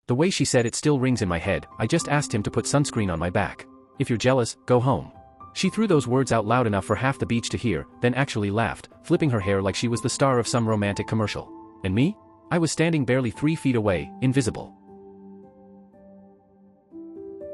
The way she said it still rings in my head. I just asked him to put sunscreen on my back. If you're jealous, go home. She threw those words out loud enough for half the beach to hear, then actually laughed, flipping her hair like she was the star of some romantic commercial. And me? I was standing barely 3 feet away, invisible.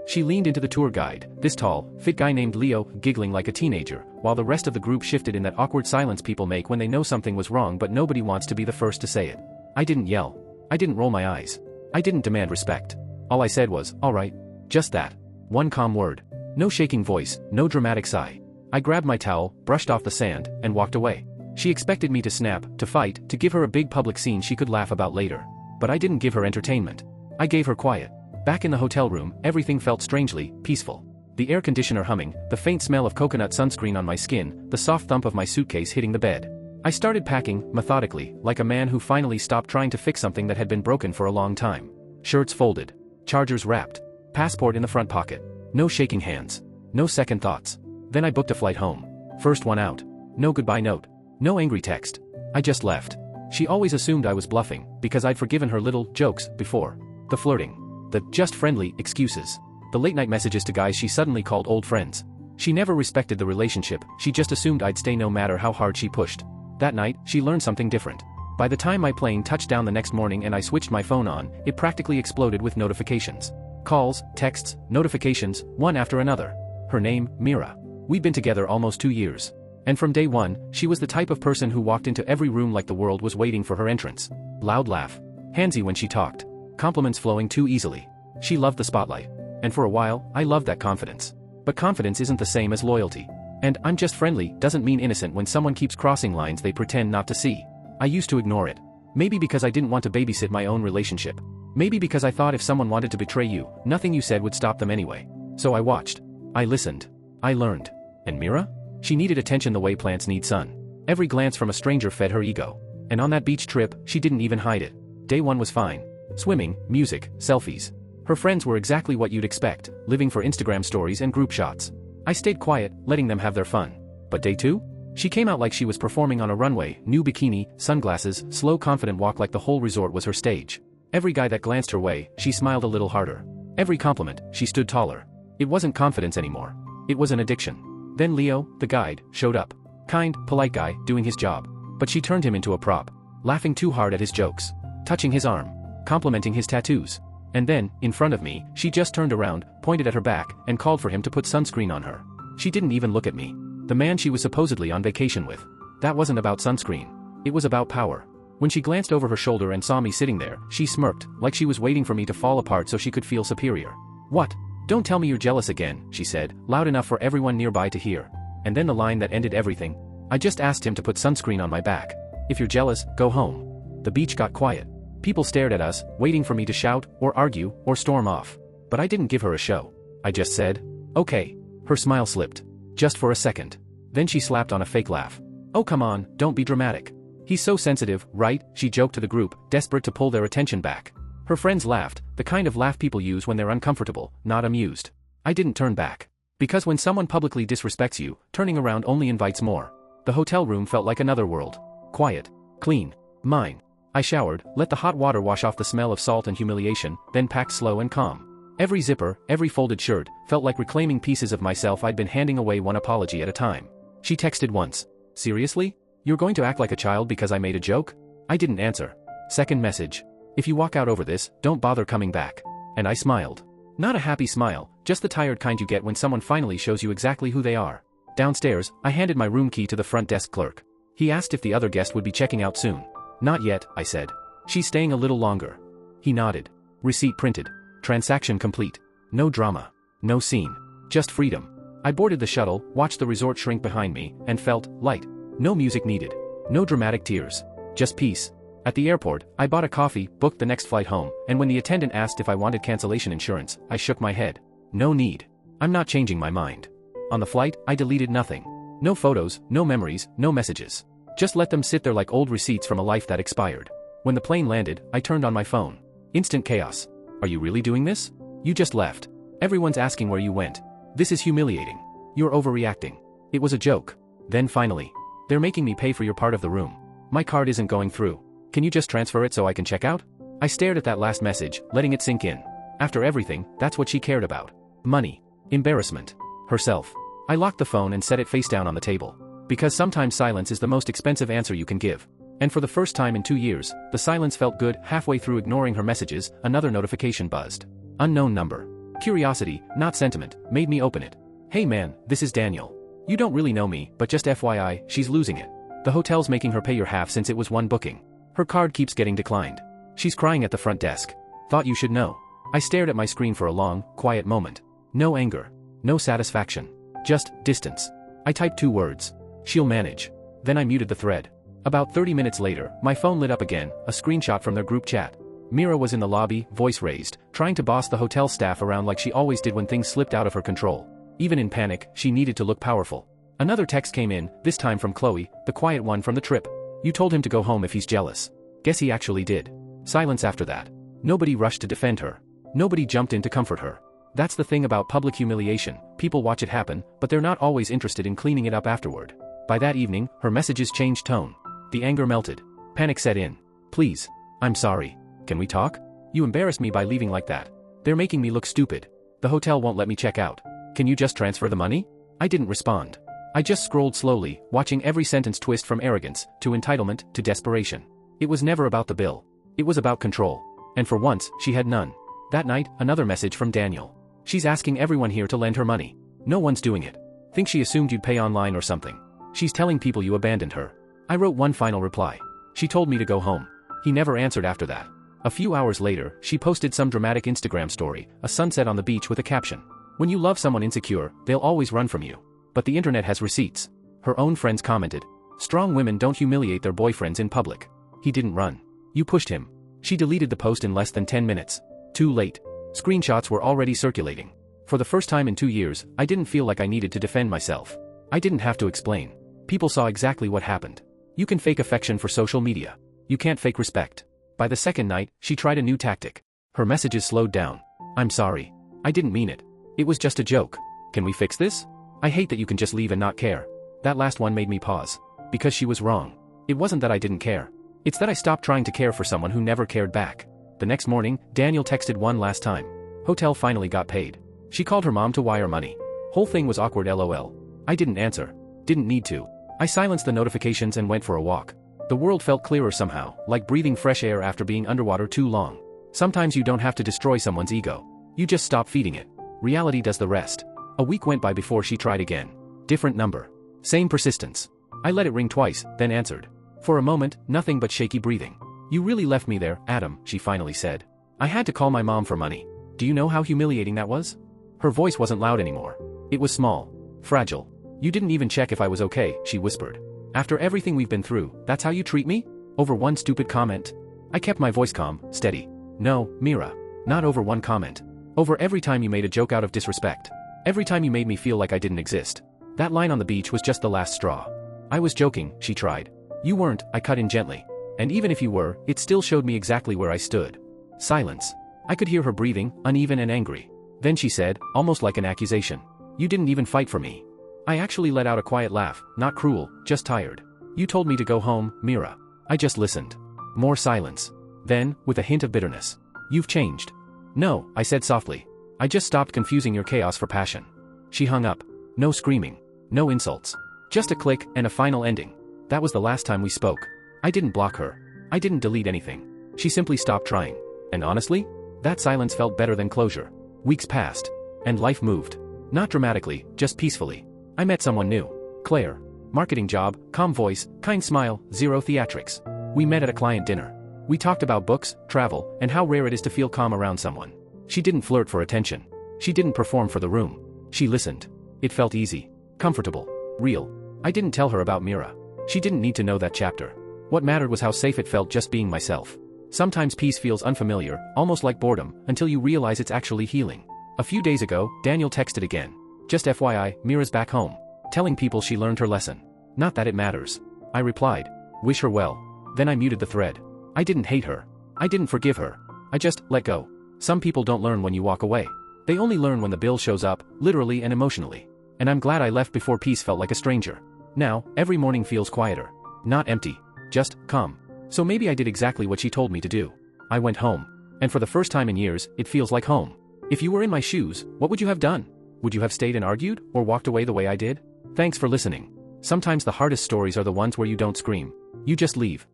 She leaned into the tour guide, this tall, fit guy named Leo, giggling like a teenager, while the rest of the group shifted in that awkward silence people make when they know something was wrong but nobody wants to be the first to say it. I didn't yell. I didn't roll my eyes. I didn't demand respect. All I said was, all right. Just that. One calm word. No shaking voice, no dramatic sigh. I grabbed my towel, brushed off the sand, and walked away. She expected me to snap, to fight, to give her a big public scene she could laugh about later. But I didn't give her entertainment. I gave her quiet. Back in the hotel room, everything felt strangely peaceful. The air conditioner humming, the faint smell of coconut sunscreen on my skin, the soft thump of my suitcase hitting the bed. I started packing, methodically, like a man who finally stopped trying to fix something that had been broken for a long time. Shirts folded. Chargers wrapped. Passport in the front pocket. No shaking hands. No second thoughts. Then I booked a flight home. First one out. No goodbye note. No angry text. I just left. She always assumed I was bluffing, because I'd forgiven her little jokes before. The flirting. The just friendly excuses. The late night messages to guys she suddenly called old friends. She never respected the relationship, she just assumed I'd stay no matter how hard she pushed. That night, she learned something different. By the time my plane touched down the next morning and I switched my phone on, it practically exploded with notifications. Calls, texts, notifications, one after another. Her name, Mira. We'd been together almost 2 years. And from day one, she was the type of person who walked into every room like the world was waiting for her entrance. Loud laugh. Handsy when she talked. Compliments flowing too easily. She loved the spotlight. And for a while, I loved that confidence. But confidence isn't the same as loyalty. And I'm just friendly doesn't mean innocent when someone keeps crossing lines they pretend not to see. I used to ignore it. Maybe because I didn't want to babysit my own relationship. Maybe because I thought if someone wanted to betray you, nothing you said would stop them anyway. So I watched. I listened. I learned. And Mira? She needed attention the way plants need sun. Every glance from a stranger fed her ego. And on that beach trip, she didn't even hide it. Day one was fine. Swimming, music, selfies. Her friends were exactly what you'd expect, living for Instagram stories and group shots. I stayed quiet, letting them have their fun. But day two? She came out like she was performing on a runway, new bikini, sunglasses, slow confident walk like the whole resort was her stage. Every guy that glanced her way, she smiled a little harder. Every compliment, she stood taller. It wasn't confidence anymore. It was an addiction. Then Leo, the guide, showed up. Kind, polite guy, doing his job. But she turned him into a prop. Laughing too hard at his jokes. Touching his arm. Complimenting his tattoos. And then, in front of me, she just turned around, pointed at her back, and called for him to put sunscreen on her. She didn't even look at me. The man she was supposedly on vacation with. That wasn't about sunscreen. It was about power. When she glanced over her shoulder and saw me sitting there, she smirked, like she was waiting for me to fall apart so she could feel superior. What? Don't tell me you're jealous again, she said, loud enough for everyone nearby to hear. And then the line that ended everything. I just asked him to put sunscreen on my back. If you're jealous, go home. The beach got quiet. People stared at us, waiting for me to shout, or argue, or storm off. But I didn't give her a show. I just said, okay. Her smile slipped. Just for a second. Then she slapped on a fake laugh. Oh come on, don't be dramatic. He's so sensitive, right? She joked to the group, desperate to pull their attention back. Her friends laughed, the kind of laugh people use when they're uncomfortable, not amused. I didn't turn back. Because when someone publicly disrespects you, turning around only invites more. The hotel room felt like another world. Quiet. Clean. Mine. I showered, let the hot water wash off the smell of salt and humiliation, then packed slow and calm. Every zipper, every folded shirt, felt like reclaiming pieces of myself I'd been handing away one apology at a time. She texted once. Seriously? You're going to act like a child because I made a joke? I didn't answer. Second message. If you walk out over this, don't bother coming back. And I smiled. Not a happy smile, just the tired kind you get when someone finally shows you exactly who they are. Downstairs, I handed my room key to the front desk clerk. He asked if the other guest would be checking out soon. Not yet, I said. She's staying a little longer. He nodded. Receipt printed. Transaction complete. No drama. No scene. Just freedom. I boarded the shuttle, watched the resort shrink behind me, and felt light. No music needed. No dramatic tears. Just peace. At the airport, I bought a coffee, booked the next flight home, and when the attendant asked if I wanted cancellation insurance, I shook my head. No need. I'm not changing my mind. On the flight, I deleted nothing. No photos, no memories, no messages. Just let them sit there like old receipts from a life that expired. When the plane landed, I turned on my phone. Instant chaos. Are you really doing this? You just left. Everyone's asking where you went. This is humiliating. You're overreacting. It was a joke. Then finally. They're making me pay for your part of the room. My card isn't going through. Can you just transfer it so I can check out? I stared at that last message, letting it sink in. After everything, that's what she cared about. Money. Embarrassment. Herself. I locked the phone and set it face down on the table. Because sometimes silence is the most expensive answer you can give. And for the first time in 2 years, the silence felt good. Halfway through ignoring her messages, another notification buzzed. Unknown number. Curiosity, not sentiment, made me open it. Hey man, this is Daniel. You don't really know me, but just FYI, she's losing it. The hotel's making her pay your half since it was one booking. Her card keeps getting declined. She's crying at the front desk. Thought you should know. I stared at my screen for a long, quiet moment. No anger. No satisfaction. Just distance. I typed 2 words. She'll manage. Then I muted the thread. About 30 minutes later, my phone lit up again, a screenshot from their group chat. Mira was in the lobby, voice raised, trying to boss the hotel staff around like she always did when things slipped out of her control. Even in panic, she needed to look powerful. Another text came in, this time from Chloe, the quiet one from the trip. You told him to go home if he's jealous. Guess he actually did. Silence after that. Nobody rushed to defend her. Nobody jumped in to comfort her. That's the thing about public humiliation, people watch it happen, but they're not always interested in cleaning it up afterward. By that evening, her messages changed tone. The anger melted. Panic set in. Please. I'm sorry. Can we talk? You embarrassed me by leaving like that. They're making me look stupid. The hotel won't let me check out. Can you just transfer the money? I didn't respond. I just scrolled slowly, watching every sentence twist from arrogance, to entitlement, to desperation. It was never about the bill. It was about control. And for once, she had none. That night, another message from Daniel. She's asking everyone here to lend her money. No one's doing it. Think she assumed you'd pay online or something. She's telling people you abandoned her. I wrote one final reply. She told me to go home. He never answered after that. A few hours later, she posted some dramatic Instagram story, a sunset on the beach with a caption. When you love someone insecure, they'll always run from you. But the internet has receipts. Her own friends commented. Strong women don't humiliate their boyfriends in public. He didn't run. You pushed him. She deleted the post in less than 10 minutes. Too late. Screenshots were already circulating. For the first time in 2 years, I didn't feel like I needed to defend myself. I didn't have to explain. People saw exactly what happened. You can fake affection for social media. You can't fake respect. By the second night, she tried a new tactic. Her messages slowed down. I'm sorry. I didn't mean it. It was just a joke. Can we fix this? I hate that you can just leave and not care. That last one made me pause. Because she was wrong. It wasn't that I didn't care. It's that I stopped trying to care for someone who never cared back. The next morning, Daniel texted one last time. Hotel finally got paid. She called her mom to wire money. Whole thing was awkward lol. I didn't answer. Didn't need to. I silenced the notifications and went for a walk. The world felt clearer somehow, like breathing fresh air after being underwater too long. Sometimes you don't have to destroy someone's ego. You just stop feeding it. Reality does the rest. A week went by before she tried again. Different number. Same persistence. I let it ring twice, then answered. For a moment, nothing but shaky breathing. You really left me there, Adam, she finally said. I had to call my mom for money. Do you know how humiliating that was? Her voice wasn't loud anymore. It was small. Fragile. You didn't even check if I was okay, she whispered. After everything we've been through, that's how you treat me? Over one stupid comment? I kept my voice calm, steady. No, Mira. Not over one comment. Over every time you made a joke out of disrespect. Every time you made me feel like I didn't exist. That line on the beach was just the last straw. I was joking, she tried. You weren't, I cut in gently. And even if you were, it still showed me exactly where I stood. Silence. I could hear her breathing, uneven and angry. Then she said, almost like an accusation. You didn't even fight for me. I actually let out a quiet laugh, not cruel, just tired. You told me to go home, Mira. I just listened. More silence. Then, with a hint of bitterness. You've changed. No, I said softly. I just stopped confusing your chaos for passion. She hung up. No screaming. No insults. Just a click and a final ending. That was the last time we spoke. I didn't block her. I didn't delete anything. She simply stopped trying. And honestly, that silence felt better than closure. Weeks passed. And life moved. Not dramatically, just peacefully. I met someone new. Claire. Marketing job, calm voice, kind smile, zero theatrics. We met at a client dinner. We talked about books, travel, and how rare it is to feel calm around someone. She didn't flirt for attention. She didn't perform for the room. She listened. It felt easy. Comfortable. Real. I didn't tell her about Mira. She didn't need to know that chapter. What mattered was how safe it felt just being myself. Sometimes peace feels unfamiliar, almost like boredom, until you realize it's actually healing. A few days ago, Daniel texted again. Just FYI, Mira's back home. Telling people she learned her lesson. Not that it matters. I replied. Wish her well. Then I muted the thread. I didn't hate her. I didn't forgive her. I just let go. Some people don't learn when you walk away. They only learn when the bill shows up, literally and emotionally. And I'm glad I left before peace felt like a stranger. Now, every morning feels quieter. Not empty. Just calm. So maybe I did exactly what she told me to do. I went home. And for the first time in years, it feels like home. If you were in my shoes, what would you have done? Would you have stayed and argued, or walked away the way I did? Thanks for listening. Sometimes the hardest stories are the ones where you don't scream. You just leave.